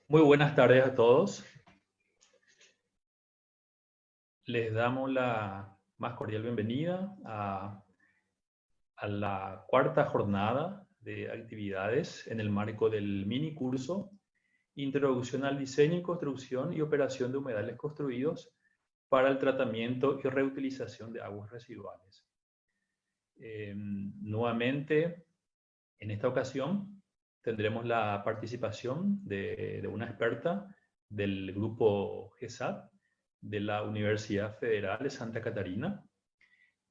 Muy buenas tardes a todos. Les damos la más cordial bienvenida a la cuarta jornada de actividades en el marco del mini curso Introducción al diseño, construcción y operación de humedales construidos para el tratamiento y reutilización de aguas residuales. Nuevamente, en esta ocasión, tendremos la participación de una experta del grupo GESAT de la Universidad Federal de Santa Catarina.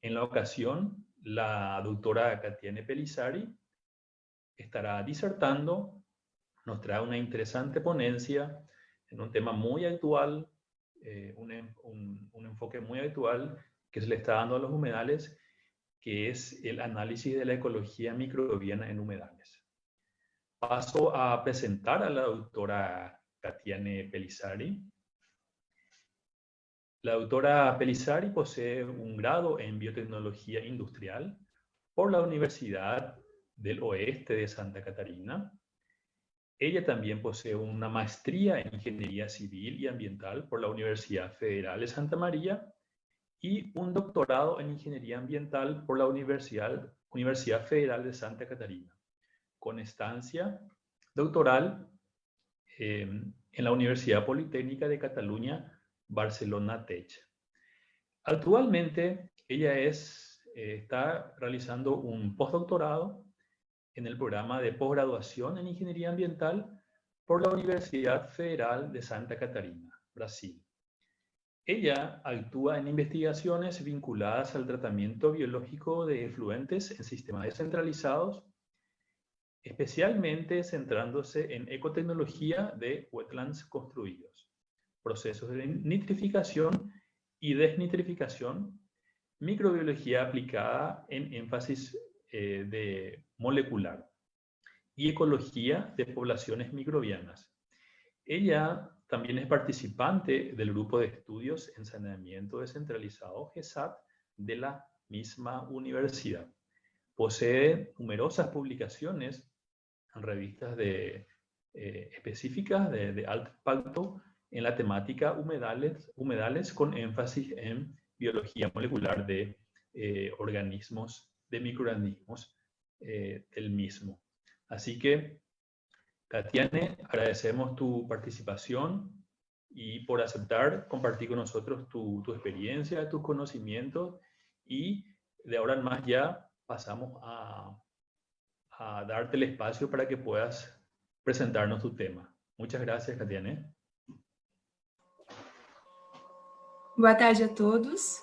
En la ocasión, la doctora Katiane Pellizzari estará disertando, nos trae una interesante ponencia en un tema muy actual, un enfoque muy actual que se le está dando a los humedales, que es el análisis de la ecología microbiana en humedales. Paso a presentar a la doctora Katiane Pellizzari. La doctora Pellizzari posee un grado en biotecnología industrial por la Universidad del Oeste de Santa Catarina. Ella también posee una maestría en ingeniería civil y ambiental por la Universidad Federal de Santa María y un doctorado en ingeniería ambiental por la Universidad Federal de Santa Catarina, con estancia doctoral en la Universidad Politécnica de Cataluña, Barcelona Tech. Actualmente ella está realizando un postdoctorado en el programa de posgraduación en Ingeniería Ambiental por la Universidad Federal de Santa Catarina, Brasil. Ella actúa en investigaciones vinculadas al tratamiento biológico de efluentes en sistemas descentralizados, especialmente centrándose en ecotecnología de wetlands construidos, procesos de nitrificación y desnitrificación, microbiología aplicada en énfasis de molecular y ecología de poblaciones microbianas. Ella también es participante del grupo de estudios en saneamiento descentralizado GESAT de la misma universidad. Posee numerosas publicaciones en revistas específicas de alto impacto en la temática humedales con énfasis en biología molecular de microorganismos del mismo. Así que, Katiane, agradecemos tu participación y por aceptar compartir con nosotros tu experiencia, tus conocimientos, y de ahora en más ya pasamos a darte el espacio para que puedas presentarnos tu tema. Muchas gracias, Katiane. Boa tarde a todos.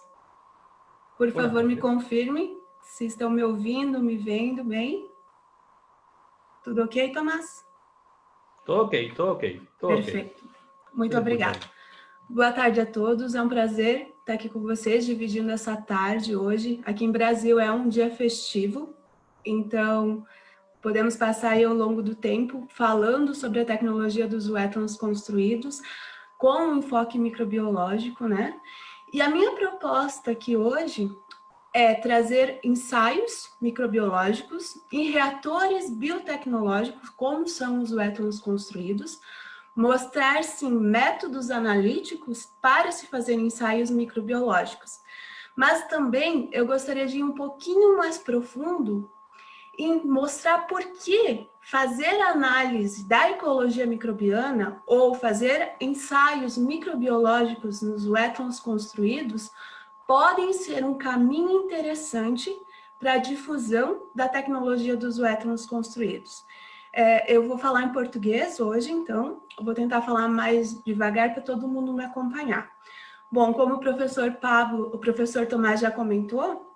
Por favor, me confirme se estão me ouvindo, me vendo bem. Tudo ok, Tomás? Tudo ok, tudo ok. Perfeito. Muito obrigada. Boa tarde a todos. É um prazer estar aqui com vocês, dividindo essa tarde hoje. Aqui em Brasil é um dia festivo, então podemos passar aí ao longo do tempo falando sobre a tecnologia dos wetlands construídos com um enfoque microbiológico, né? E a minha proposta aqui hoje é trazer ensaios microbiológicos em reatores biotecnológicos, como são os wetlands construídos, mostrar, sim, métodos analíticos para se fazer ensaios microbiológicos. Mas também eu gostaria de ir um pouquinho mais profundo em mostrar por que fazer análise da ecologia microbiana ou fazer ensaios microbiológicos nos wetlands construídos podem ser um caminho interessante para a difusão da tecnologia dos wetlands construídos. Eu vou falar em português hoje, então eu vou tentar falar mais devagar para todo mundo me acompanhar. Bom, como o professor Tomás já comentou,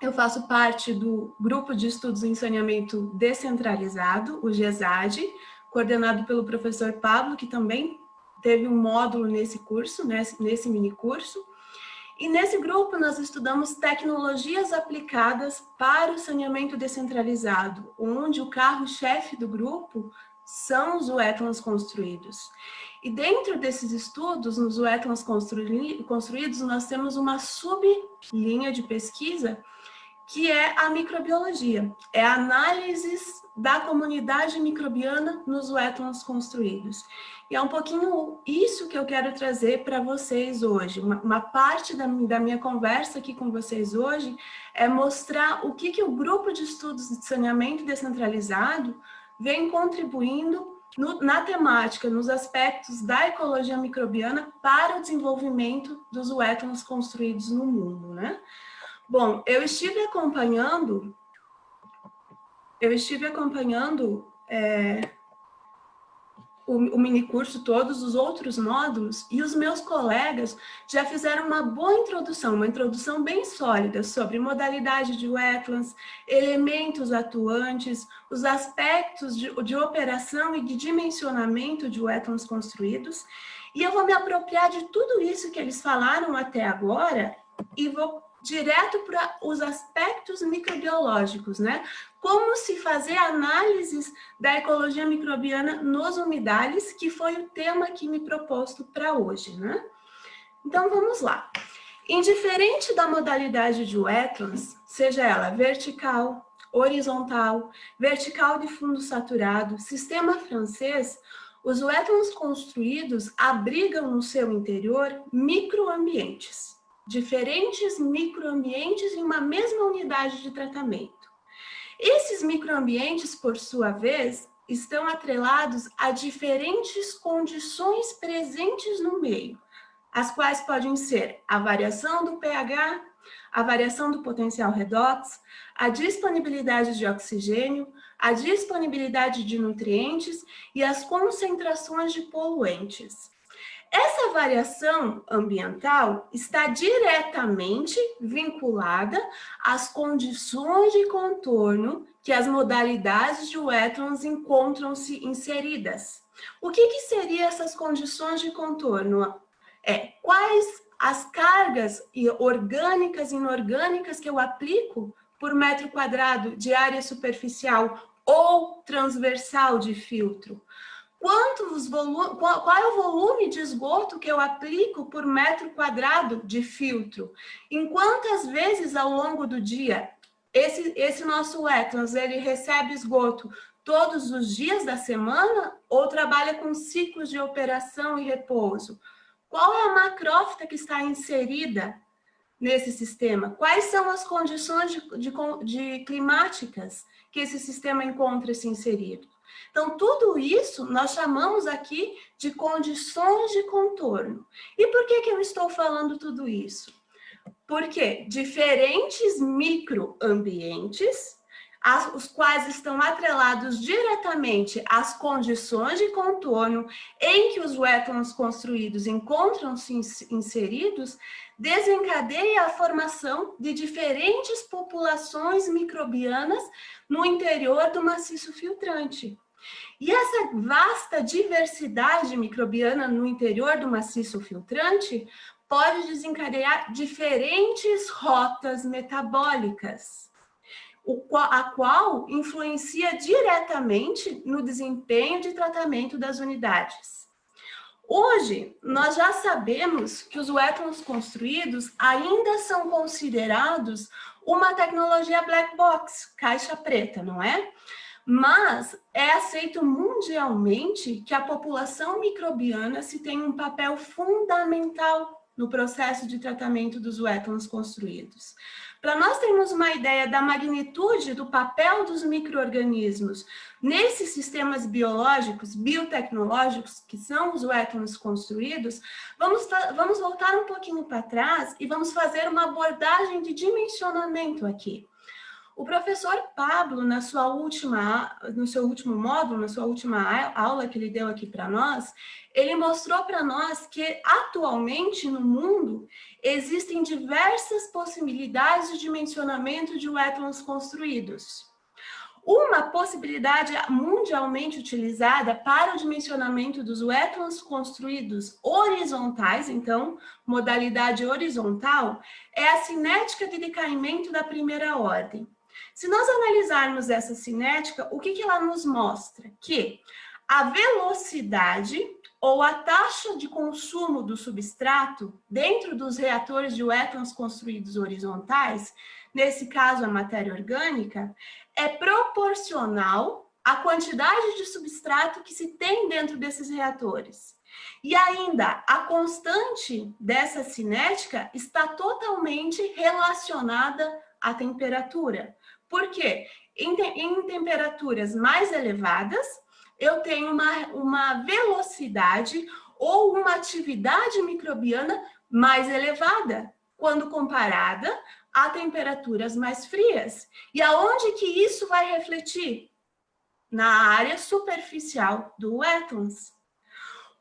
eu faço parte do Grupo de Estudos em Saneamento Descentralizado, o GESAD, coordenado pelo professor Pablo, que também teve um módulo nesse curso, nesse mini curso. E nesse grupo nós estudamos tecnologias aplicadas para o saneamento descentralizado, onde o carro-chefe do grupo são os wetlands construídos. E dentro desses estudos, nos wetlands construídos, nós temos uma sublinha de pesquisa que é a microbiologia. É a análise da comunidade microbiana nos wetlands construídos. E é um pouquinho isso que eu quero trazer para vocês hoje. Uma parte da minha conversa aqui com vocês hoje é mostrar o que o grupo de estudos de saneamento descentralizado vem contribuindo na temática, nos aspectos da ecologia microbiana para o desenvolvimento dos wetlands construídos no mundo, né? Bom, eu estive acompanhando o minicurso, todos os outros módulos, e os meus colegas já fizeram uma boa introdução, uma introdução bem sólida sobre modalidade de wetlands, elementos atuantes, os aspectos de operação e de dimensionamento de wetlands construídos, e eu vou me apropriar de tudo isso que eles falaram até agora e vou direto para os aspectos microbiológicos, né? Como se fazer análises da ecologia microbiana nos umidales, que foi o tema que me proposto para hoje, né? Então, vamos lá. Indiferente da modalidade de wetlands, seja ela vertical, horizontal, vertical de fundo saturado, sistema francês, os wetlands construídos abrigam no seu interior microambientes. Diferentes microambientes em uma mesma unidade de tratamento. Esses microambientes, por sua vez, estão atrelados a diferentes condições presentes no meio, as quais podem ser a variação do pH, a variação do potencial redox, a disponibilidade de oxigênio, a disponibilidade de nutrientes e as concentrações de poluentes. Essa variação ambiental está diretamente vinculada às condições de contorno que as modalidades de wetlands encontram-se inseridas. O que seriam essas condições de contorno? Quais as cargas orgânicas e inorgânicas que eu aplico por metro quadrado de área superficial ou transversal de filtro? Qual é o volume de esgoto que eu aplico por metro quadrado de filtro? Em quantas vezes ao longo do dia esse nosso wetlands ele recebe esgoto todos os dias da semana ou trabalha com ciclos de operação e repouso? Qual é a macrófita que está inserida nesse sistema? Quais são as condições climáticas que esse sistema encontra-se inserido? Então, tudo isso nós chamamos aqui de condições de contorno. E por que eu estou falando tudo isso? Porque diferentes microambientes, os quais estão atrelados diretamente às condições de contorno em que os wetlands construídos encontram-se inseridos, desencadeia a formação de diferentes populações microbianas no interior do maciço filtrante. E essa vasta diversidade microbiana no interior do maciço filtrante pode desencadear diferentes rotas metabólicas, a qual influencia diretamente no desempenho de tratamento das unidades. Hoje, nós já sabemos que os wetlands construídos ainda são considerados uma tecnologia black box, caixa preta, não é? Mas é aceito mundialmente que a população microbiana se tem um papel fundamental no processo de tratamento dos wetlands construídos. Para nós termos uma ideia da magnitude do papel dos micro-organismos nesses sistemas biológicos, biotecnológicos, que são os wetlands construídos, vamos voltar um pouquinho para trás e vamos fazer uma abordagem de dimensionamento aqui. O professor Pablo, no seu último módulo, na sua última aula que ele deu aqui para nós, ele mostrou para nós que atualmente no mundo existem diversas possibilidades de dimensionamento de wetlands construídos. Uma possibilidade mundialmente utilizada para o dimensionamento dos wetlands construídos horizontais, então, modalidade horizontal, é a cinética de decaimento da primeira ordem. Se nós analisarmos essa cinética, o que ela nos mostra? Que a velocidade ou a taxa de consumo do substrato dentro dos reatores de wetlands construídos horizontais, nesse caso a matéria orgânica, é proporcional à quantidade de substrato que se tem dentro desses reatores. E ainda, a constante dessa cinética está totalmente relacionada à temperatura. Por quê? Em temperaturas mais elevadas, eu tenho uma velocidade ou uma atividade microbiana mais elevada, quando comparada a temperaturas mais frias. E aonde que isso vai refletir? Na área superficial do wetlands.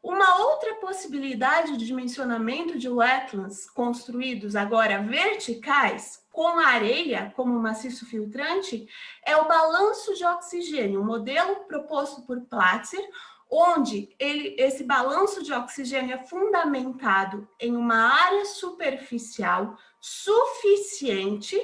Uma outra possibilidade de dimensionamento de wetlands construídos agora verticais, com areia como maciço filtrante, é o balanço de oxigênio, um modelo proposto por Platzer, onde esse balanço de oxigênio é fundamentado em uma área superficial suficiente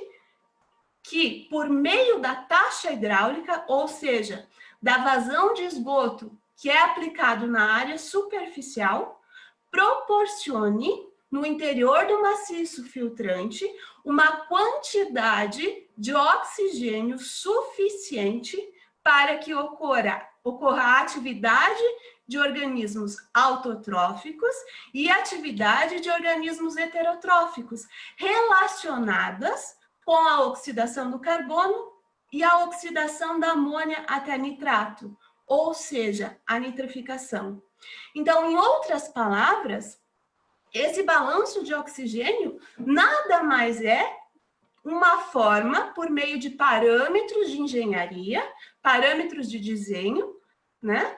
que, por meio da taxa hidráulica, ou seja, da vazão de esgoto que é aplicado na área superficial, proporcione, no interior do maciço filtrante, uma quantidade de oxigênio suficiente para que ocorra a atividade de organismos autotróficos e atividade de organismos heterotróficos, relacionadas com a oxidação do carbono e a oxidação da amônia até nitrato, ou seja, a nitrificação. Então, em outras palavras, esse balanço de oxigênio nada mais é uma forma, por meio de parâmetros de engenharia, parâmetros de desenho, né?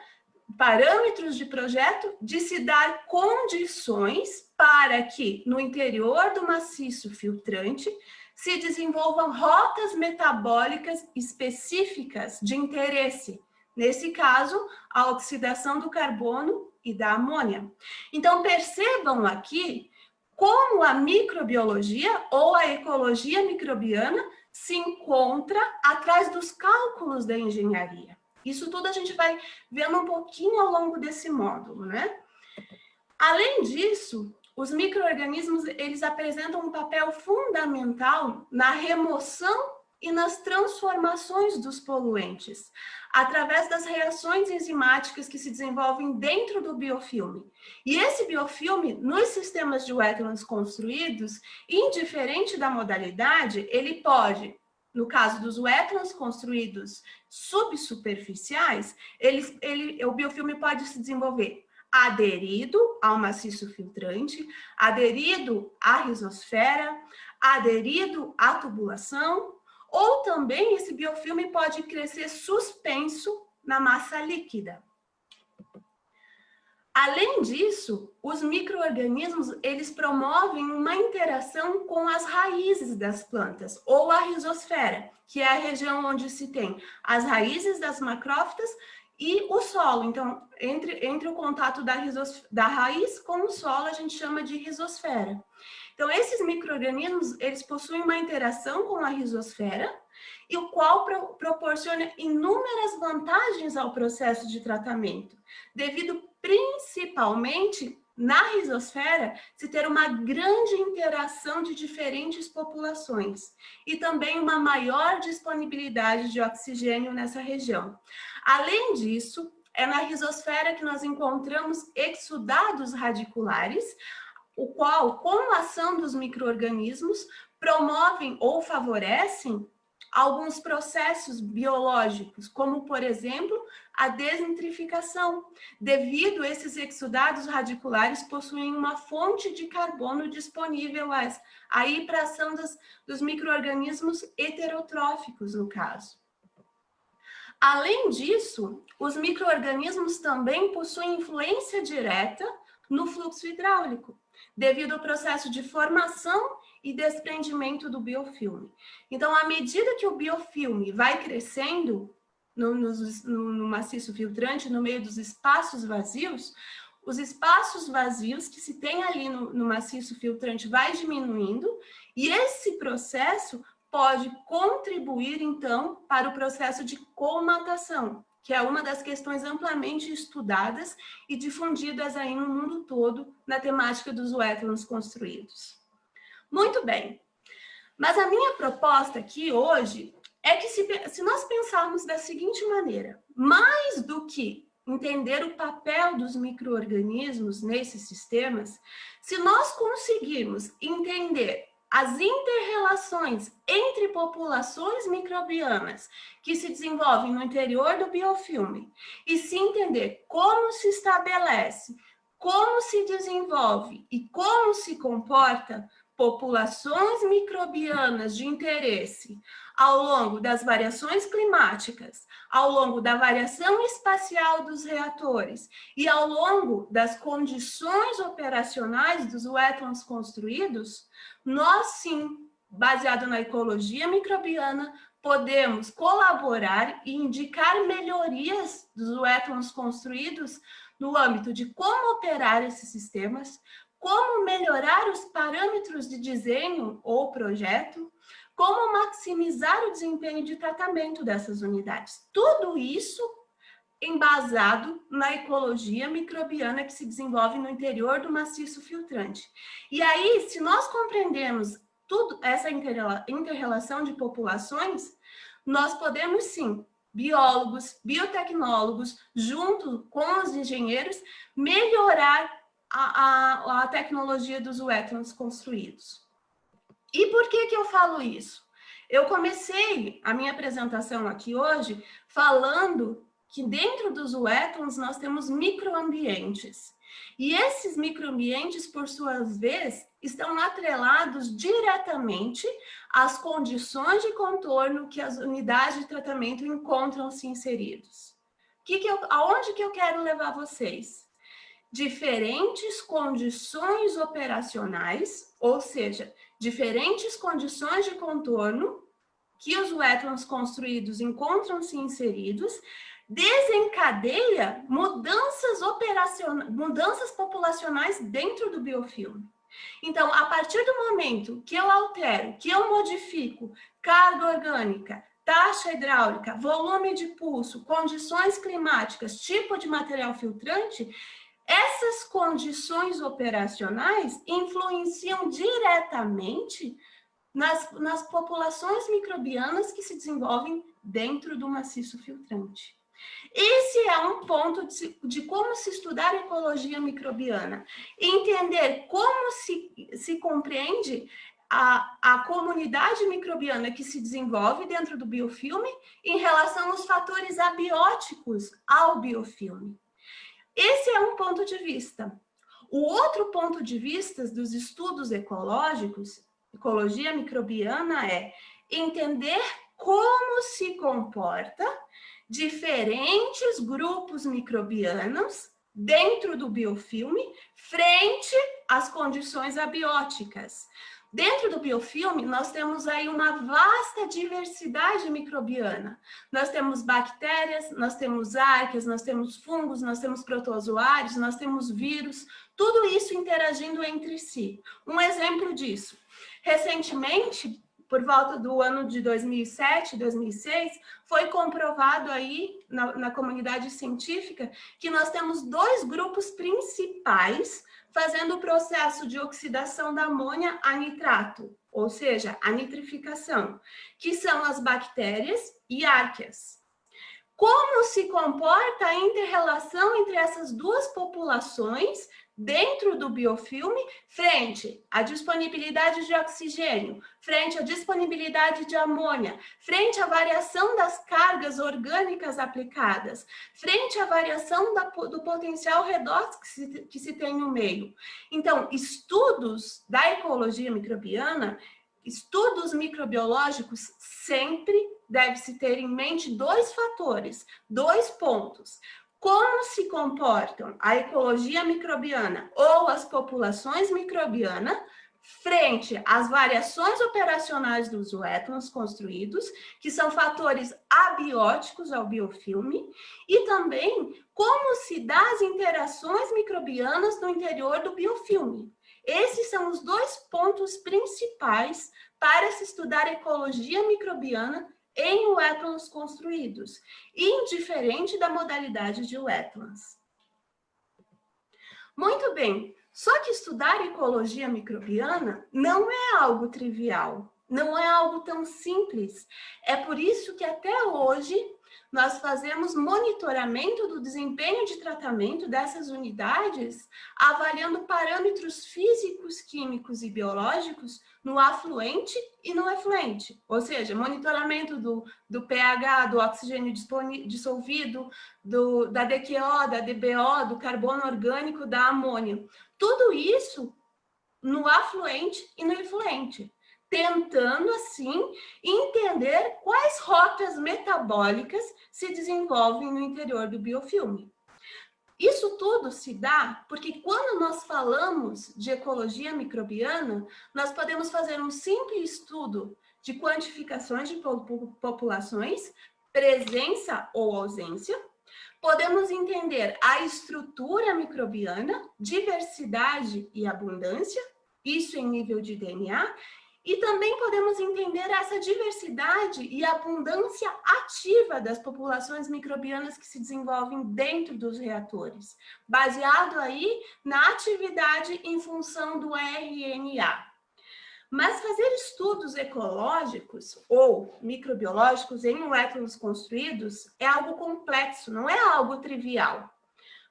Parâmetros de projeto, de se dar condições para que, no interior do maciço filtrante, se desenvolvam rotas metabólicas específicas de interesse. Nesse caso, a oxidação do carbono e da amônia. Então, percebam aqui como a microbiologia ou a ecologia microbiana se encontra atrás dos cálculos da engenharia. Isso tudo a gente vai vendo um pouquinho ao longo desse módulo, né? Além disso, os micro-organismos, eles apresentam um papel fundamental na remoção e nas transformações dos poluentes, através das reações enzimáticas que se desenvolvem dentro do biofilme. E esse biofilme, nos sistemas de wetlands construídos, indiferente da modalidade, ele pode, no caso dos wetlands construídos subsuperficiais, o biofilme pode se desenvolver aderido ao maciço filtrante, aderido à rizosfera, aderido à tubulação, ou também esse biofilme pode crescer suspenso na massa líquida. Além disso, os micro-organismos, eles promovem uma interação com as raízes das plantas, ou a rizosfera, que é a região onde se tem as raízes das macrófitas e o solo. Então, entre o contato da raiz com o solo, a gente chama de rizosfera. Então, esses micro-organismos, eles possuem uma interação com a rizosfera, e o qual proporciona inúmeras vantagens ao processo de tratamento, devido principalmente na rizosfera se ter uma grande interação de diferentes populações e também uma maior disponibilidade de oxigênio nessa região. Além disso, é na rizosfera que nós encontramos exudados radiculares, o qual, com a ação dos micro-organismos, promovem ou favorecem alguns processos biológicos, como, por exemplo, a desnitrificação. Devido a esses exudados radiculares possuem uma fonte de carbono disponível aí para a ação dos micro-organismos heterotróficos, no caso. Além disso, os micro-organismos também possuem influência direta no fluxo hidráulico, devido ao processo de formação e desprendimento do biofilme. Então, à medida que o biofilme vai crescendo no maciço filtrante, no meio dos espaços vazios, os espaços vazios que se tem ali no maciço filtrante vai diminuindo, e esse processo pode contribuir, então, para o processo de colmatação, que é uma das questões amplamente estudadas e difundidas aí no mundo todo na temática dos wetlands construídos. Muito bem, mas a minha proposta aqui hoje é que se nós pensarmos da seguinte maneira, mais do que entender o papel dos micro-organismos nesses sistemas, se nós conseguirmos entender as inter-relações entre populações microbianas que se desenvolvem no interior do biofilme e se entender como se estabelece, como se desenvolve e como se comporta populações microbianas de interesse ao longo das variações climáticas, ao longo da variação espacial dos reatores e ao longo das condições operacionais dos wetlands construídos, nós sim, baseado na ecologia microbiana, podemos colaborar e indicar melhorias dos wetlands construídos no âmbito de como operar esses sistemas, como melhorar os parâmetros de desenho ou projeto, como maximizar o desempenho de tratamento dessas unidades. Tudo isso embasado na ecologia microbiana que se desenvolve no interior do maciço filtrante. E aí, se nós compreendemos tudo essa inter-relação de populações, nós podemos sim, biólogos, biotecnólogos, junto com os engenheiros, melhorar a tecnologia dos wetlands construídos. E por que eu falo isso? Eu comecei a minha apresentação aqui hoje falando que dentro dos wetlands nós temos microambientes. E esses microambientes, por sua vez, estão atrelados diretamente às condições de contorno que as unidades de tratamento encontram-se inseridos. Aonde que eu quero levar vocês? Diferentes condições operacionais, ou seja, diferentes condições de contorno que os wetlands construídos encontram-se inseridos, desencadeia mudanças populacionais dentro do biofilme. Então, a partir do momento que eu altero, que eu modifico carga orgânica, taxa hidráulica, volume de pulso, condições climáticas, tipo de material filtrante, essas condições operacionais influenciam diretamente nas populações microbianas que se desenvolvem dentro do maciço filtrante. Esse é um ponto de como se estudar ecologia microbiana. Entender como se compreende a comunidade microbiana que se desenvolve dentro do biofilme em relação aos fatores abióticos ao biofilme. Esse é um ponto de vista. O outro ponto de vista dos estudos ecológicos, ecologia microbiana, é entender como se comporta diferentes grupos microbianos dentro do biofilme frente às condições abióticas. Dentro do biofilme, nós temos aí uma vasta diversidade microbiana. Nós temos bactérias, nós temos arqueias, nós temos fungos, nós temos protozoários, nós temos vírus, tudo isso interagindo entre si. Um exemplo disso. Recentemente, por volta do ano de 2007, 2006, foi comprovado aí na comunidade científica que nós temos dois grupos principais fazendo o processo de oxidação da amônia a nitrato, ou seja, a nitrificação, que são as bactérias e arqueias. Como se comporta a inter-relação entre essas duas populações dentro do biofilme, frente à disponibilidade de oxigênio, frente à disponibilidade de amônia, frente à variação das cargas orgânicas aplicadas, frente à variação do potencial redox que se tem no meio. Então, estudos da ecologia microbiana, estudos microbiológicos, sempre deve-se ter em mente dois fatores, dois pontos. Como se comportam a ecologia microbiana ou as populações microbianas frente às variações operacionais dos wetlands construídos, que são fatores abióticos ao biofilme, e também como se dá as interações microbianas no interior do biofilme. Esses são os dois pontos principais para se estudar ecologia microbiana em wetlands construídos, indiferente da modalidade de wetlands. Muito bem, só que estudar ecologia microbiana não é algo trivial, não é algo tão simples. É por isso que até hoje nós fazemos monitoramento do desempenho de tratamento dessas unidades, avaliando parâmetros físicos, químicos e biológicos no afluente e no efluente, ou seja, monitoramento do pH, do oxigênio dissolvido, da DQO, da DBO, do carbono orgânico, da amônia. Tudo isso no afluente e no efluente, tentando, assim, entender quais rotas metabólicas se desenvolvem no interior do biofilme. Isso tudo se dá porque quando nós falamos de ecologia microbiana, nós podemos fazer um simples estudo de quantificações de populações, presença ou ausência. Podemos entender a estrutura microbiana, diversidade e abundância, isso em nível de DNA, e também podemos entender essa diversidade e abundância ativa das populações microbianas que se desenvolvem dentro dos reatores, baseado aí na atividade em função do RNA. Mas fazer estudos ecológicos ou microbiológicos em wetlands construídos é algo complexo, não é algo trivial.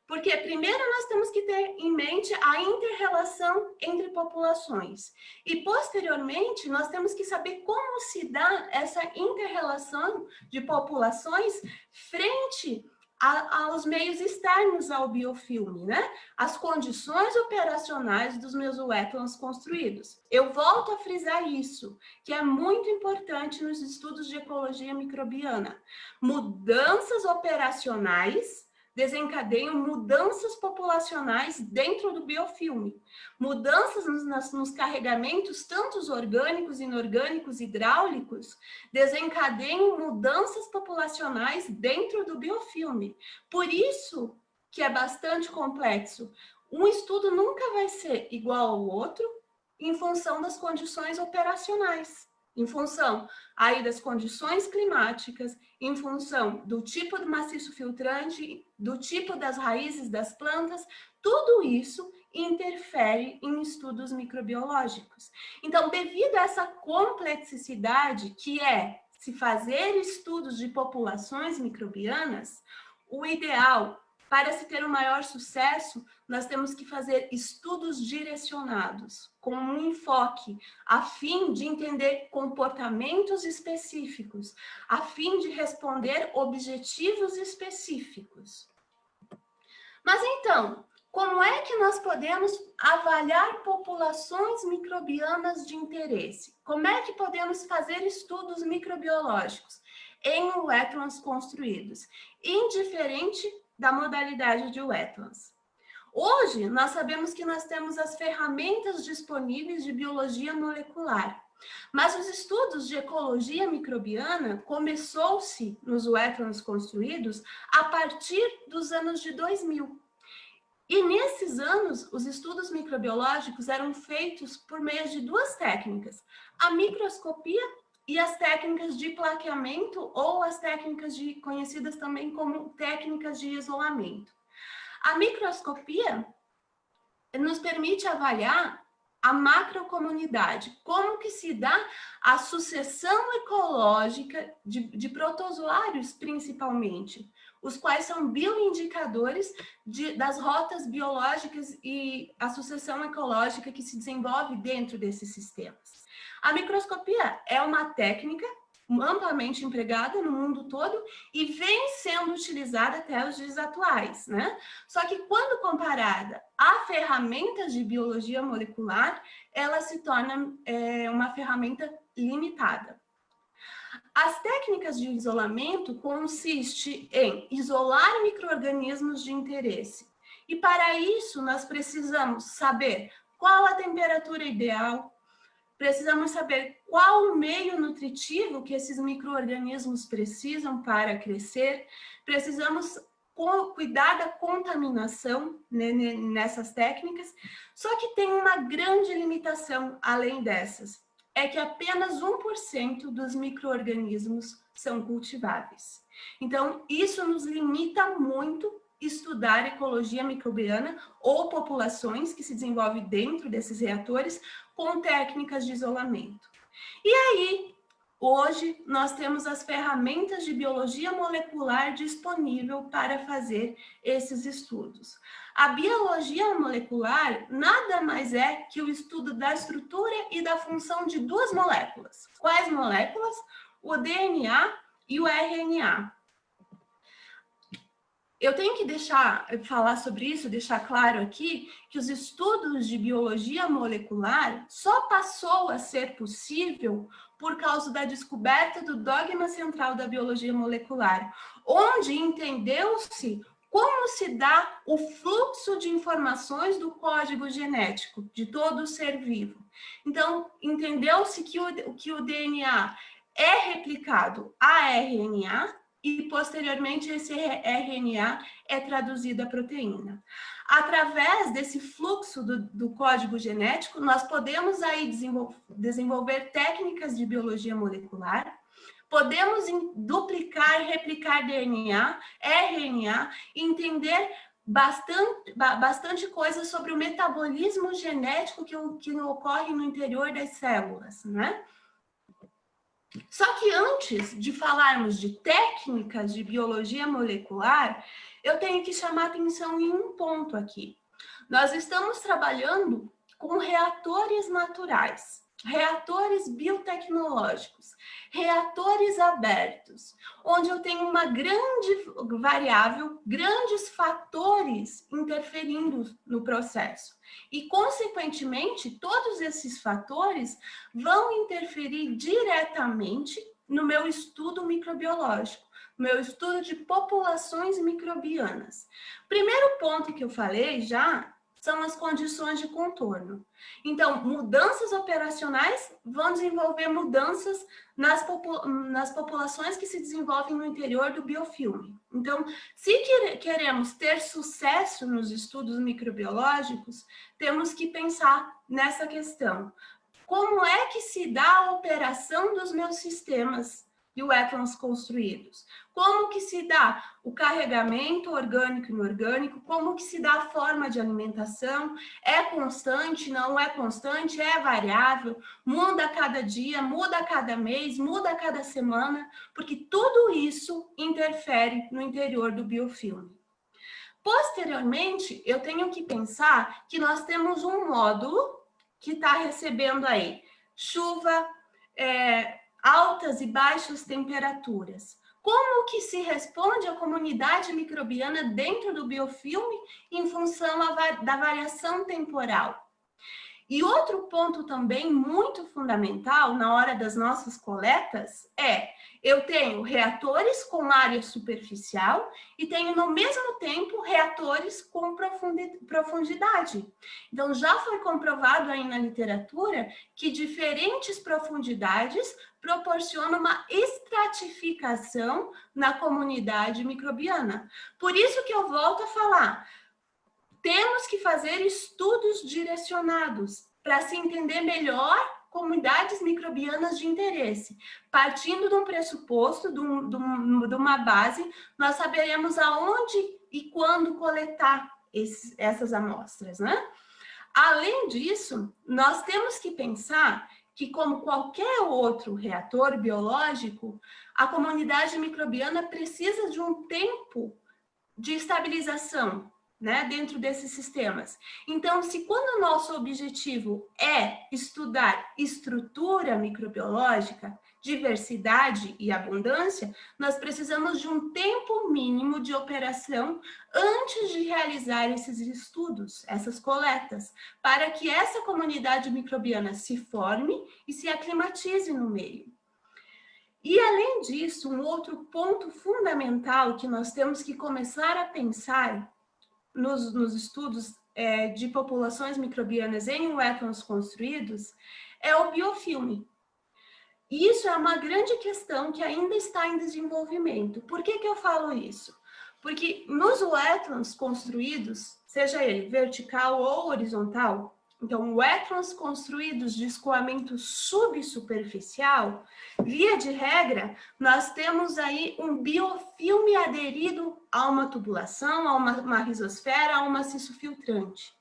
Porque primeiro nós temos que ter em mente a inter-relação entre populações. E posteriormente nós temos que saber como se dá essa inter-relação de populações frente aos meios externos ao biofilme, né? As condições operacionais dos meus wetlands construídos. Eu volto a frisar isso, que é muito importante nos estudos de ecologia microbiana. Mudanças operacionais desencadeiam mudanças populacionais dentro do biofilme. Mudanças nos carregamentos, tanto os orgânicos, inorgânicos, hidráulicos, desencadeiam mudanças populacionais dentro do biofilme. Por isso que é bastante complexo. Um estudo nunca vai ser igual ao outro em função das condições operacionais, em função aí das condições climáticas, em função do tipo de maciço filtrante, do tipo das raízes das plantas, tudo isso interfere em estudos microbiológicos. Então, devido a essa complexidade que é se fazer estudos de populações microbianas, o ideal para se ter um maior sucesso, nós temos que fazer estudos direcionados, com um enfoque, a fim de entender comportamentos específicos, a fim de responder objetivos específicos. Mas então, como é que nós podemos avaliar populações microbianas de interesse? Como é que podemos fazer estudos microbiológicos em wetlands construídos, indiferente da modalidade de wetlands? Hoje, nós sabemos que nós temos as ferramentas disponíveis de biologia molecular, mas os estudos de ecologia microbiana começou-se nos wetlands construídos a partir dos anos de 2000. E nesses anos, os estudos microbiológicos eram feitos por meio de duas técnicas, a microscopia e as técnicas de plaqueamento ou as técnicas conhecidas também como técnicas de isolamento. A microscopia nos permite avaliar a macrocomunidade, como que se dá a sucessão ecológica de protozoários, principalmente, os quais são bioindicadores das rotas biológicas e a sucessão ecológica que se desenvolve dentro desses sistemas. A microscopia é uma técnica amplamente empregada no mundo todo e vem sendo utilizada até os dias atuais, né? Só que quando comparada a ferramentas de biologia molecular, ela se torna uma ferramenta limitada. As técnicas de isolamento consistem em isolar micro-organismos de interesse. E para isso, nós precisamos saber qual a temperatura ideal, precisamos saber qual o meio nutritivo que esses micro-organismos precisam para crescer, precisamos cuidar da contaminação nessas técnicas, só que tem uma grande limitação além dessas. é que apenas 1% dos micro-organismos são cultiváveis. Então, isso nos limita muito estudar ecologia microbiana ou populações que se desenvolvem dentro desses reatores com técnicas de isolamento. E aí, hoje, nós temos as ferramentas de biologia molecular disponível para fazer esses estudos. A biologia molecular nada mais é que o estudo da estrutura e da função de duas moléculas. Quais moléculas? O DNA e o RNA. Eu tenho que falar sobre isso, deixar claro aqui, que os estudos de biologia molecular só passou a ser possível por causa da descoberta do dogma central da biologia molecular, onde entendeu-se como se dá o fluxo de informações do código genético de todo ser vivo. Então, entendeu-se que o DNA é replicado a RNA, e, posteriormente, esse RNA é traduzido a proteína. Através desse fluxo do código genético, nós podemos aí desenvolver técnicas de biologia molecular, podemos duplicar, replicar DNA, RNA, e entender bastante coisa sobre o metabolismo genético que ocorre no interior das células, né? Só que antes de falarmos de técnicas de biologia molecular, eu tenho que chamar atenção em um ponto aqui. Nós estamos trabalhando com reatores naturais, reatores biotecnológicos, reatores abertos, onde eu tenho uma grande variável, grandes fatores interferindo no processo. E, consequentemente, todos esses fatores vão interferir diretamente no meu estudo microbiológico, no meu estudo de populações microbianas. Primeiro ponto que eu falei já são as condições de contorno. Então, mudanças operacionais vão desenvolver mudanças nas populações que se desenvolvem no interior do biofilme. Então, se queremos ter sucesso nos estudos microbiológicos, temos que pensar nessa questão. Como é que se dá a operação dos meus sistemas de wetlands construídos? Como que se dá o carregamento orgânico e inorgânico? Como que se dá a forma de alimentação? É constante, não é constante? É variável? Muda a cada dia, muda a cada mês, muda a cada semana? Porque tudo isso interfere no interior do biofilme. Posteriormente, eu tenho que pensar que nós temos um módulo que está recebendo aí chuva, altas e baixas temperaturas. Como que se responde à comunidade microbiana dentro do biofilme em função da variação temporal? E outro ponto também muito fundamental na hora das nossas coletas eu tenho reatores com área superficial e tenho, no mesmo tempo, reatores com profundidade. Então, já foi comprovado aí na literatura que diferentes profundidades proporcionam uma estratificação na comunidade microbiana. Por isso que eu volto a falar, temos que fazer estudos direcionados para se entender melhor comunidades microbianas de interesse. Partindo de um pressuposto, de uma base, nós saberemos aonde e quando coletar essas amostras, né? Além disso, nós temos que pensar que, como qualquer outro reator biológico, a comunidade microbiana precisa de um tempo de estabilização, né, dentro desses sistemas. Então, se quando o nosso objetivo é estudar estrutura microbiológica, diversidade e abundância, nós precisamos de um tempo mínimo de operação antes de realizar esses estudos, essas coletas, para que essa comunidade microbiana se forme e se aclimatize no meio. E, além disso, um outro ponto fundamental que nós temos que começar a pensar nos estudos de populações microbianas em wetlands construídos é o biofilme. E isso é uma grande questão que ainda está em desenvolvimento. Por que eu falo isso? Porque nos wetlands construídos, seja ele vertical ou horizontal, Então, wetlands construídos de escoamento subsuperficial, via de regra, nós temos aí um biofilme aderido a uma tubulação, a uma rizosfera, a um maciço filtrante.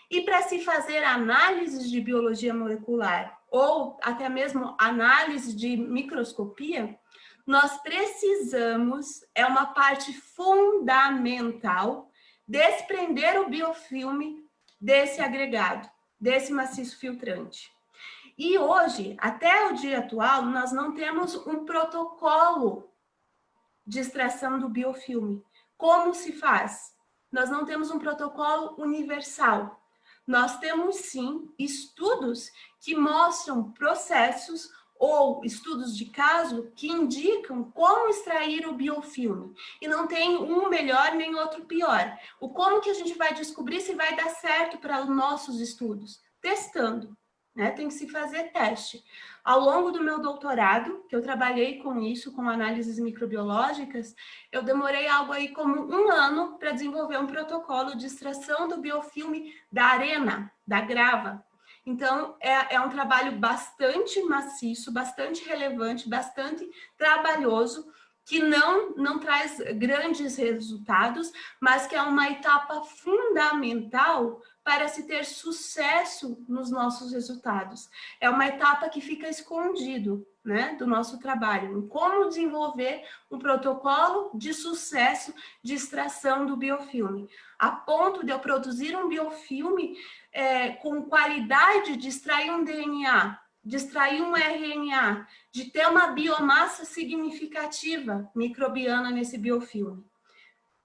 E para se fazer análises de biologia molecular, ou até mesmo análise de microscopia, nós precisamos, é uma parte fundamental, desprender o biofilme desse agregado, desse maciço filtrante. E hoje, até o dia atual, nós não temos um protocolo de extração do biofilme. Como se faz? Nós não temos um protocolo universal. Nós temos, sim, estudos que mostram processos ou estudos de caso que indicam como extrair o biofilme. E não tem um melhor nem outro pior. O como que a gente vai descobrir se vai dar certo para os nossos estudos? Testando, né? Tem que se fazer teste. Ao longo do meu doutorado, que eu trabalhei com isso, com análises microbiológicas, eu demorei algo aí como 1 ano para desenvolver um protocolo de extração do biofilme da arena, da grava. Então, é um trabalho bastante maciço, bastante relevante, bastante trabalhoso, que não traz grandes resultados, mas que é uma etapa fundamental para se ter sucesso nos nossos resultados. É uma etapa que fica escondido, né, do nosso trabalho, em como desenvolver um protocolo de sucesso de extração do biofilme, a ponto de eu produzir um biofilme com qualidade de extrair um DNA, de extrair um RNA, de ter uma biomassa significativa microbiana nesse biofilme.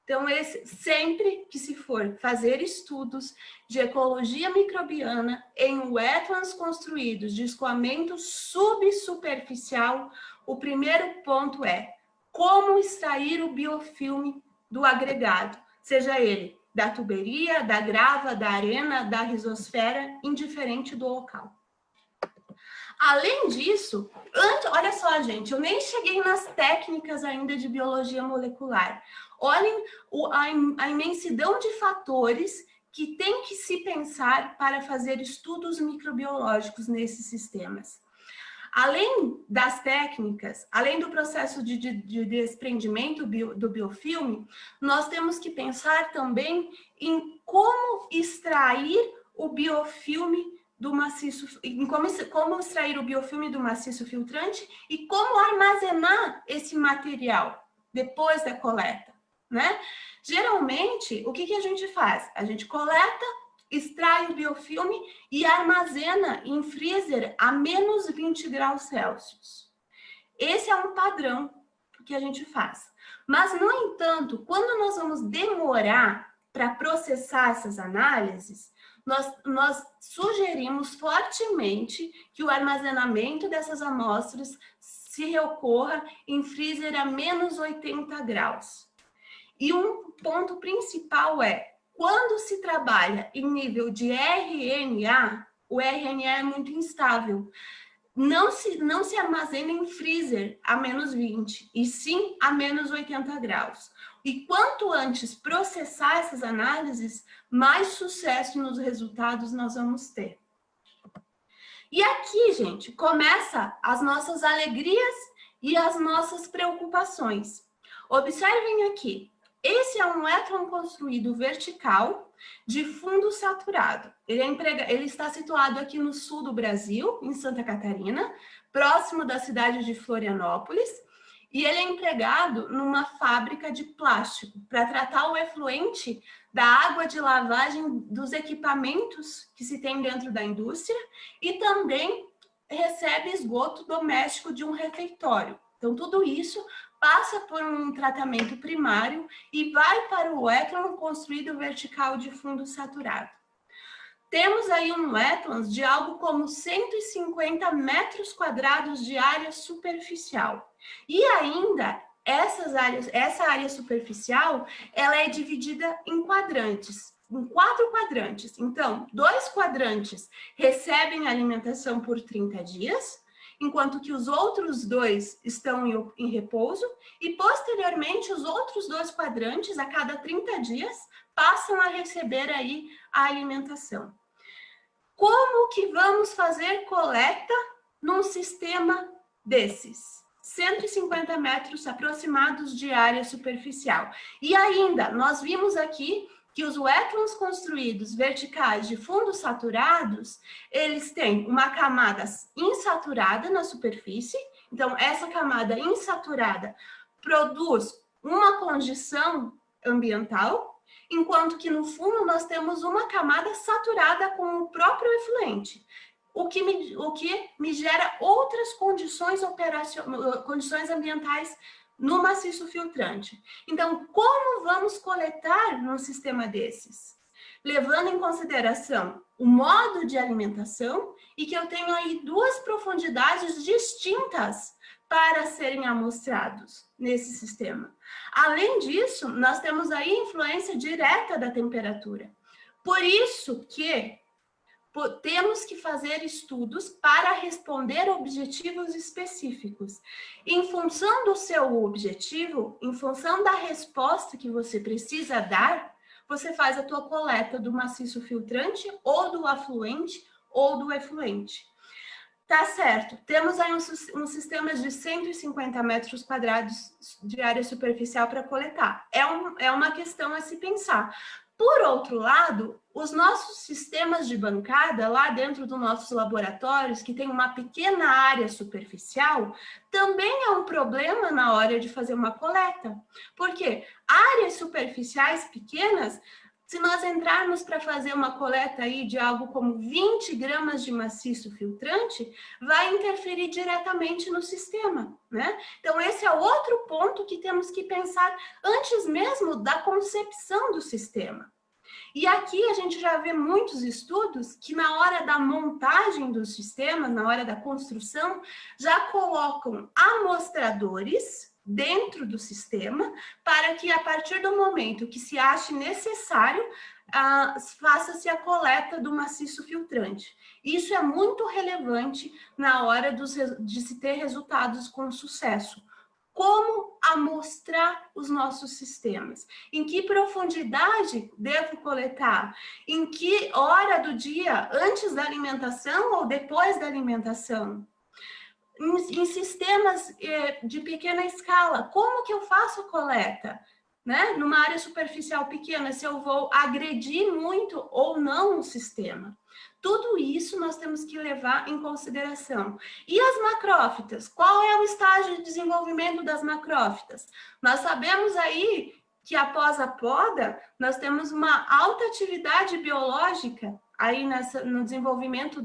Então, sempre que se for fazer estudos de ecologia microbiana em wetlands construídos de escoamento subsuperficial, o primeiro ponto é como extrair o biofilme do agregado, seja ele da tuberia, da grava, da arena, da rizosfera, indiferente do local. Além disso, olha só, gente, eu nem cheguei nas técnicas ainda de biologia molecular. Olhem a imensidão de fatores que tem que se pensar para fazer estudos microbiológicos nesses sistemas. Além das técnicas, além do processo de desprendimento do biofilme, nós temos que pensar também em como extrair o biofilme do maciço, como extrair o biofilme do maciço filtrante e como armazenar esse material depois da coleta, né? Geralmente, o que a gente faz? A gente coleta, extrai o biofilme e armazena em freezer a menos 20 graus Celsius. Esse é um padrão que a gente faz. Mas, no entanto, quando nós vamos demorar para processar essas análises, nós sugerimos fortemente que o armazenamento dessas amostras se ocorra em freezer a menos 80 graus. E um ponto principal é, quando se trabalha em nível de RNA, o RNA é muito instável. Não se armazena em freezer a menos 20, e sim a menos 80 graus. E quanto antes processar essas análises, mais sucesso nos resultados nós vamos ter. E aqui, gente, começa as nossas alegrias e as nossas preocupações. Observem aqui. Esse é um wetland construído vertical de fundo saturado. Ele está situado aqui no sul do Brasil, em Santa Catarina, próximo da cidade de Florianópolis, e ele é empregado numa fábrica de plástico para tratar o efluente da água de lavagem dos equipamentos que se tem dentro da indústria e também recebe esgoto doméstico de um refeitório. Então, tudo isso passa por um tratamento primário e vai para o wetland construído vertical de fundo saturado. Temos aí um wetlands de algo como 150 metros quadrados de área superficial. E ainda, essa área superficial, ela é dividida em quadrantes, em 4 quadrantes. Então, 2 quadrantes recebem alimentação por 30 dias, enquanto que os outros 2 estão em repouso, e posteriormente os outros 2 quadrantes, a cada 30 dias, passam a receber aí a alimentação. Como que vamos fazer coleta num sistema desses? 150 metros aproximados de área superficial. E ainda, nós vimos aqui que os wetlands construídos verticais de fundos saturados, eles têm uma camada insaturada na superfície. Então, essa camada insaturada produz uma condição ambiental, enquanto que no fundo nós temos uma camada saturada com o próprio efluente, o que me gera outras condições ambientais no maciço filtrante. Então, como vamos coletar num sistema desses? Levando em consideração o modo de alimentação e que eu tenho aí duas profundidades distintas para serem amostrados nesse sistema. Além disso, nós temos aí influência direta da temperatura. Por isso que temos que fazer estudos para responder objetivos específicos. Em função do seu objetivo, em função da resposta que você precisa dar, você faz a tua coleta do maciço filtrante, ou do afluente, ou do efluente. Tá certo, temos aí um sistema de 150 metros quadrados de área superficial para coletar. É uma questão a se pensar. Por outro lado, os nossos sistemas de bancada, lá dentro dos nossos laboratórios, que tem uma pequena área superficial, também é um problema na hora de fazer uma coleta. Porque áreas superficiais pequenas, se nós entrarmos para fazer uma coleta aí de algo como 20 gramas de maciço filtrante, vai interferir diretamente no sistema, né? Então, esse é outro ponto que temos que pensar antes mesmo da concepção do sistema. E aqui a gente já vê muitos estudos que na hora da montagem dos sistemas, na hora da construção, já colocam amostradores dentro do sistema, para que a partir do momento que se ache necessário, faça-se a coleta do maciço filtrante. Isso é muito relevante na hora de se ter resultados com sucesso. Como amostrar os nossos sistemas? Em que profundidade devo coletar? Em que hora do dia, antes da alimentação ou depois da alimentação? Em sistemas de pequena escala, como que eu faço a coleta? Né? Numa área superficial pequena, se eu vou agredir muito ou não o sistema. Tudo isso nós temos que levar em consideração. E as macrófitas? Qual é o estágio de desenvolvimento das macrófitas? Nós sabemos aí que após a poda, nós temos uma alta atividade biológica aí no desenvolvimento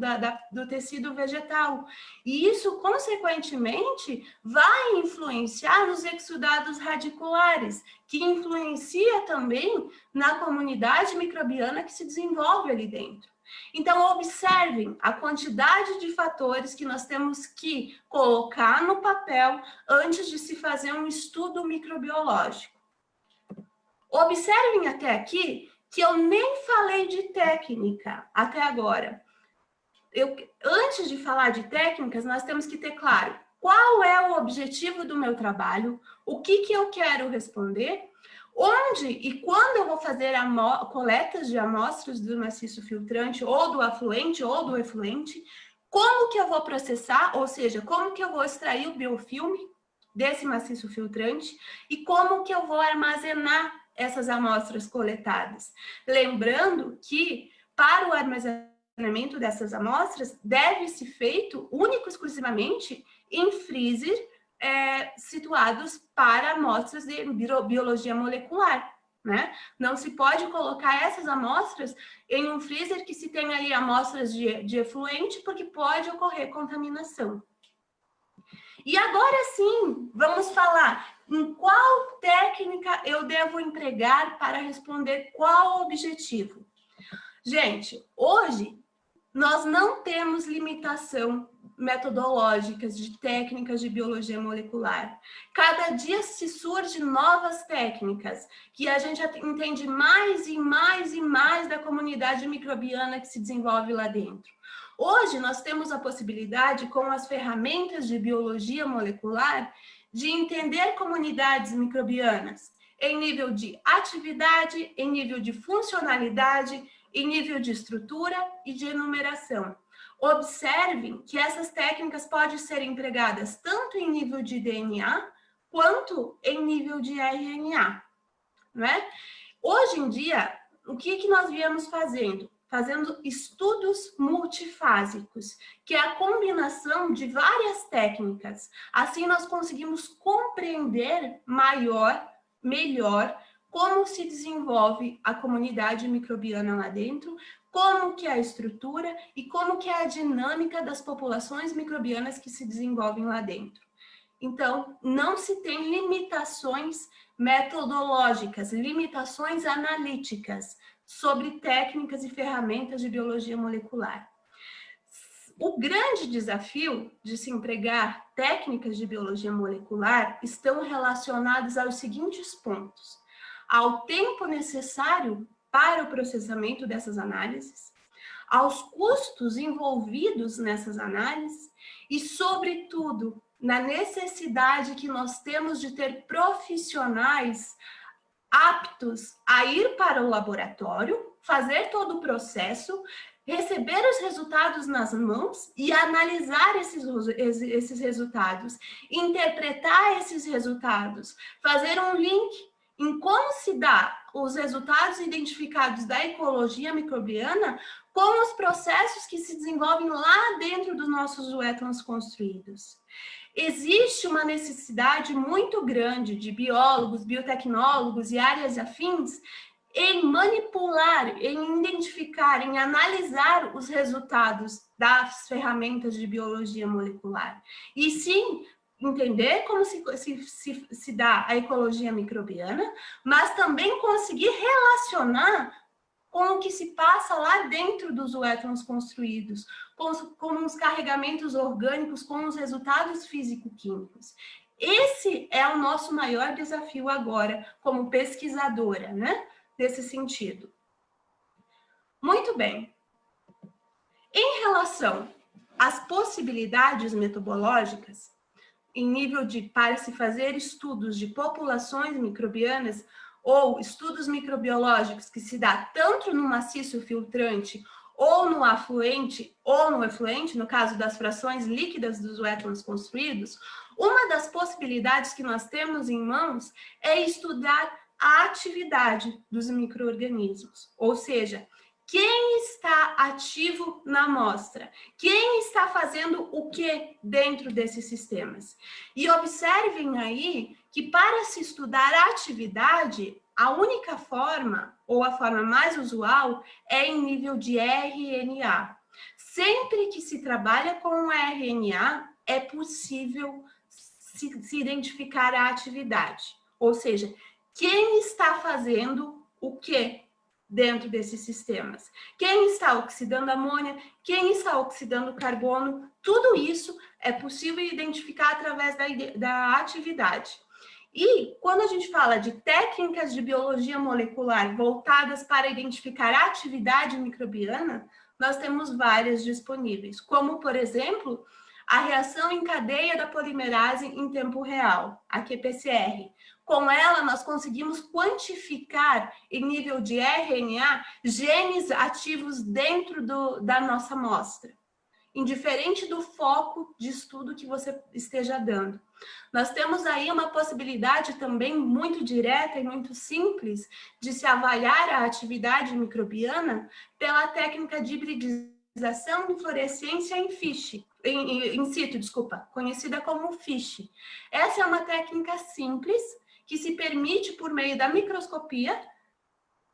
do tecido vegetal. E isso, consequentemente, vai influenciar nos exudados radiculares, que influencia também na comunidade microbiana que se desenvolve ali dentro. Então, observem a quantidade de fatores que nós temos que colocar no papel antes de se fazer um estudo microbiológico. Observem até aqui que eu nem falei de técnica até agora. Antes de falar de técnicas, nós temos que ter claro qual é o objetivo do meu trabalho, o que eu quero responder, onde e quando eu vou fazer coletas de amostras do maciço filtrante, ou do afluente, ou do efluente, como que eu vou processar, ou seja, como que eu vou extrair o biofilme desse maciço filtrante e como que eu vou armazenar essas amostras coletadas. Lembrando que, para o armazenamento dessas amostras, deve ser feito único e exclusivamente em freezer situados para amostras de biologia molecular, né? Não se pode colocar essas amostras em um freezer que se tem ali amostras de efluente, porque pode ocorrer contaminação. E agora sim, vamos falar em qual técnica eu devo empregar para responder qual objetivo. Gente, hoje nós não temos limitação metodológicas de técnicas de biologia molecular. Cada dia se surgem novas técnicas que a gente entende mais e mais e mais da comunidade microbiana que se desenvolve lá dentro. Hoje, nós temos a possibilidade, com as ferramentas de biologia molecular, de entender comunidades microbianas em nível de atividade, em nível de funcionalidade, em nível de estrutura e de enumeração. Observem que essas técnicas podem ser empregadas tanto em nível de DNA quanto em nível de RNA, não é? Hoje em dia, o que nós viemos fazendo? Fazendo estudos multifásicos, que é a combinação de várias técnicas. Assim, nós conseguimos compreender melhor, como se desenvolve a comunidade microbiana lá dentro, como que é a estrutura e como que é a dinâmica das populações microbianas que se desenvolvem lá dentro. Então, não se tem limitações metodológicas, limitações analíticas sobre técnicas e ferramentas de biologia molecular. O grande desafio de se empregar técnicas de biologia molecular estão relacionados aos seguintes pontos: ao tempo necessário para o processamento dessas análises, aos custos envolvidos nessas análises e, sobretudo, na necessidade que nós temos de ter profissionais aptos a ir para o laboratório, fazer todo o processo, receber os resultados nas mãos e analisar esses resultados, interpretar esses resultados, fazer um link em como se dá os resultados identificados da ecologia microbiana com os processos que se desenvolvem lá dentro dos nossos zoétons construídos. Existe uma necessidade muito grande de biólogos, biotecnólogos e áreas afins em manipular, em identificar, em analisar os resultados das ferramentas de biologia molecular. E sim, entender como se dá a ecologia microbiana, mas também conseguir relacionar com o que se passa lá dentro dos zoétons construídos, com os carregamentos orgânicos, com os resultados físico-químicos. Esse é o nosso maior desafio agora, como pesquisadora, né? Nesse sentido. Muito bem. Em relação às possibilidades metodológicas, em nível de para se fazer estudos de populações microbianas ou estudos microbiológicos que se dá tanto no maciço filtrante ou no afluente ou no efluente, no caso das frações líquidas dos zoétons construídos, uma das possibilidades que nós temos em mãos é estudar a atividade dos micro-organismos, ou seja, quem está ativo na amostra, quem está fazendo o que dentro desses sistemas. E observem aí que para se estudar a atividade, a única forma, ou a forma mais usual, é em nível de RNA. Sempre que se trabalha com RNA, é possível se identificar a atividade, ou seja, quem está fazendo o que dentro desses sistemas. Quem está oxidando amônia, quem está oxidando carbono, tudo isso é possível identificar através da atividade. E quando a gente fala de técnicas de biologia molecular voltadas para identificar a atividade microbiana, nós temos várias disponíveis, como, por exemplo, a reação em cadeia da polimerase em tempo real, a qPCR. Com ela, nós conseguimos quantificar, em nível de RNA, genes ativos dentro da nossa amostra, indiferente do foco de estudo que você esteja dando. Nós temos aí uma possibilidade também muito direta e muito simples de se avaliar a atividade microbiana pela técnica de hibridização de fluorescência in situ, conhecida como FISH. Essa é uma técnica simples que se permite, por meio da microscopia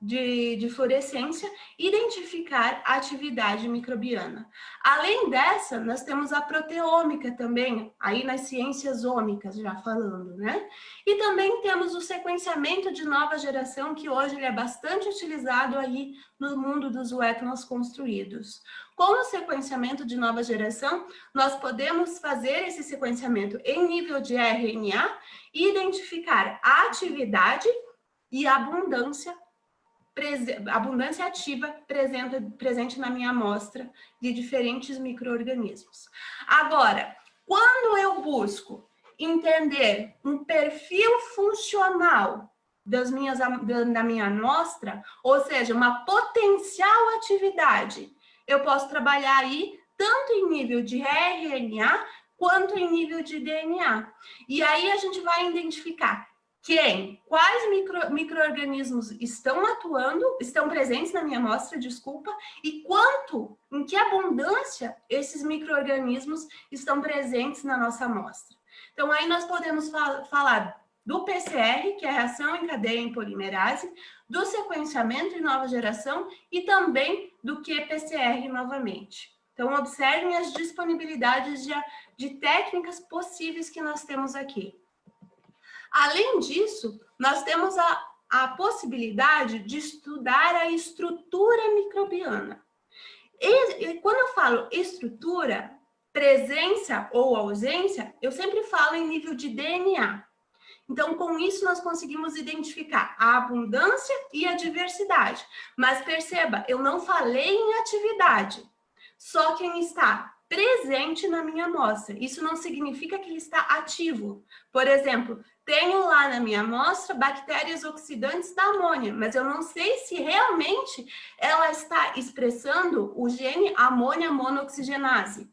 de fluorescência, identificar a atividade microbiana. Além dessa, nós temos a proteômica também, aí nas ciências ômicas, já falando, né? E também temos o sequenciamento de nova geração, que hoje ele é bastante utilizado aí no mundo dos zoétons construídos. Com o sequenciamento de nova geração, nós podemos fazer esse sequenciamento em nível de RNA e identificar a atividade e a abundância ativa presente na minha amostra de diferentes micro-organismos. Agora, quando eu busco entender um perfil funcional da minha amostra, ou seja, uma potencial atividade. Eu posso trabalhar aí tanto em nível de RNA quanto em nível de DNA. E aí a gente vai identificar quais micro-organismos estão atuando, estão presentes na minha amostra, desculpa, e em que abundância esses micro-organismos estão presentes na nossa amostra. Então, aí nós podemos falar do PCR, que é a reação em cadeia em polimerase, do sequenciamento em nova geração e também do qPCR novamente. Então, observem as disponibilidades de técnicas possíveis que nós temos aqui. Além disso, nós temos a possibilidade de estudar a estrutura microbiana. E quando eu falo estrutura, presença ou ausência, eu sempre falo em nível de DNA. Então, com isso, nós conseguimos identificar a abundância e a diversidade. Mas perceba, eu não falei em atividade. Só quem está presente na minha amostra. Isso não significa que ele está ativo. Por exemplo, tenho lá na minha amostra bactérias oxidantes da amônia, mas eu não sei se realmente ela está expressando o gene amônia monoxigenase.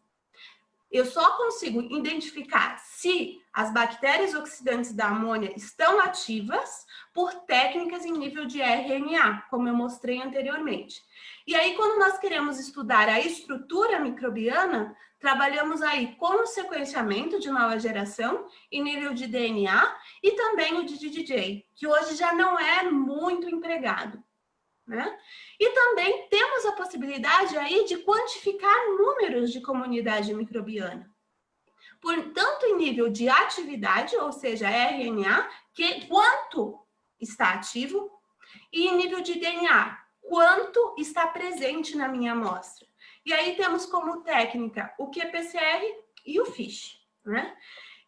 Eu só consigo identificar se as bactérias oxidantes da amônia estão ativas por técnicas em nível de RNA, como eu mostrei anteriormente. E aí, quando nós queremos estudar a estrutura microbiana, trabalhamos aí com o sequenciamento de nova geração em nível de DNA e também o de DDJ, que hoje já não é muito empregado, né? E também temos a possibilidade aí de quantificar números de comunidade microbiana. Tanto em nível de atividade, ou seja, RNA, quanto está ativo, e em nível de DNA, quanto está presente na minha amostra. E aí temos como técnica o qPCR e o FISH, né?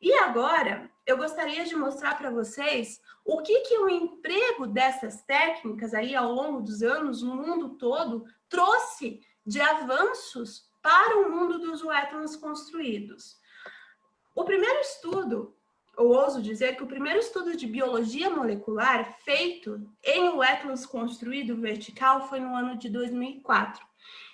E agora, eu gostaria de mostrar para vocês o que o emprego dessas técnicas aí ao longo dos anos, no mundo todo, trouxe de avanços para o mundo dos wetlands construídos. O primeiro estudo, eu ouso dizer que o primeiro estudo de biologia molecular feito em wetlands construído vertical foi no ano de 2004.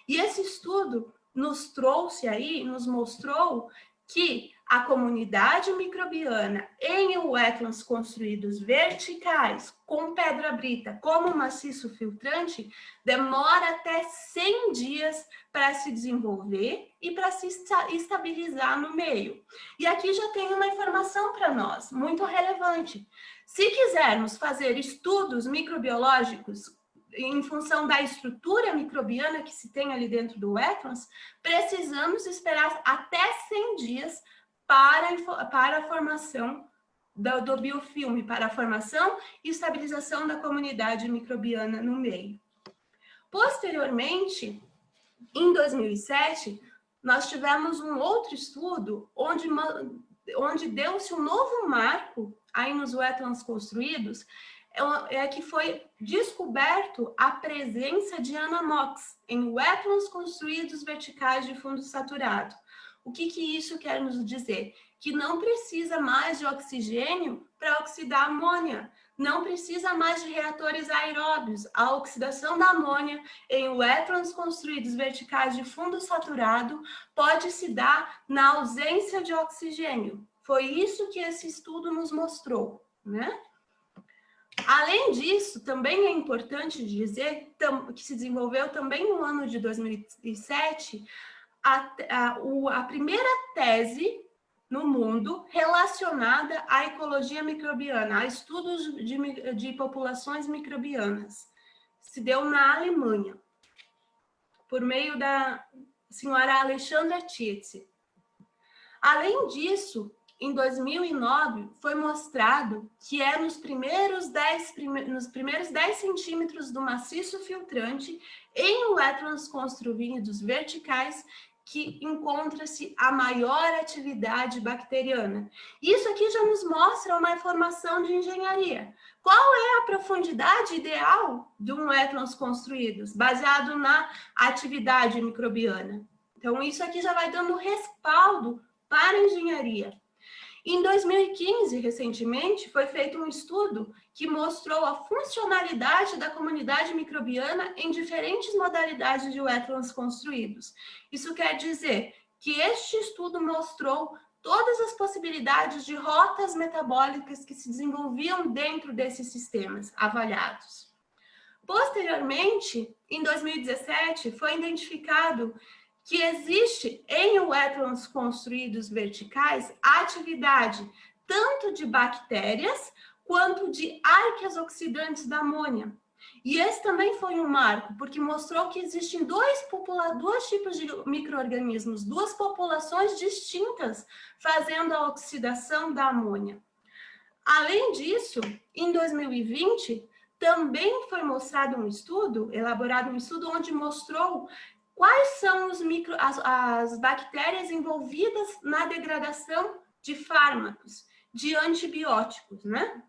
E esse estudo nos trouxe aí, nos mostrou que a comunidade microbiana em wetlands construídos verticais, com pedra brita como maciço filtrante, demora até 100 dias para se desenvolver e para se estabilizar no meio. E aqui já tem uma informação para nós, muito relevante. Se quisermos fazer estudos microbiológicos em função da estrutura microbiana que se tem ali dentro do wetlands, precisamos esperar até 100 dias para a formação do biofilme, para a formação e estabilização da comunidade microbiana no meio. Posteriormente, em 2007, nós tivemos um outro estudo onde deu-se um novo marco aí nos wetlands construídos, que foi descoberto a presença de anamox em wetlands construídos verticais de fundo saturado. O que isso quer nos dizer? Que não precisa mais de oxigênio para oxidar amônia, não precisa mais de reatores aeróbios. A oxidação da amônia em wetlands construídos verticais de fundo saturado pode se dar na ausência de oxigênio. Foi isso que esse estudo nos mostrou, né? Além disso, também é importante dizer que se desenvolveu também no ano de 2007 a primeira tese no mundo relacionada à ecologia microbiana, a estudos de populações microbianas. Se deu na Alemanha, por meio da senhora Alexandra Tietze. Além disso, em 2009, foi mostrado que é nos primeiros 10 centímetros do maciço filtrante em wetlands construídos verticais que encontra-se a maior atividade bacteriana. Isso aqui já nos mostra uma informação de engenharia. Qual é a profundidade ideal de um wetlands construídos, baseado na atividade microbiana? Então, isso aqui já vai dando respaldo para a engenharia. Em 2015, recentemente, foi feito um estudo que mostrou a funcionalidade da comunidade microbiana em diferentes modalidades de wetlands construídos. Isso quer dizer que este estudo mostrou todas as possibilidades de rotas metabólicas que se desenvolviam dentro desses sistemas avaliados. Posteriormente, em 2017, foi identificado que existe em wetlands construídos verticais a atividade tanto de bactérias quanto de arqueas oxidantes da amônia. E esse também foi um marco, porque mostrou que existem dois tipos de micro-organismos, duas populações distintas fazendo a oxidação da amônia. Além disso, em 2020, também foi mostrado elaborado um estudo onde mostrou quais são as bactérias envolvidas na degradação de fármacos, de antibióticos, né?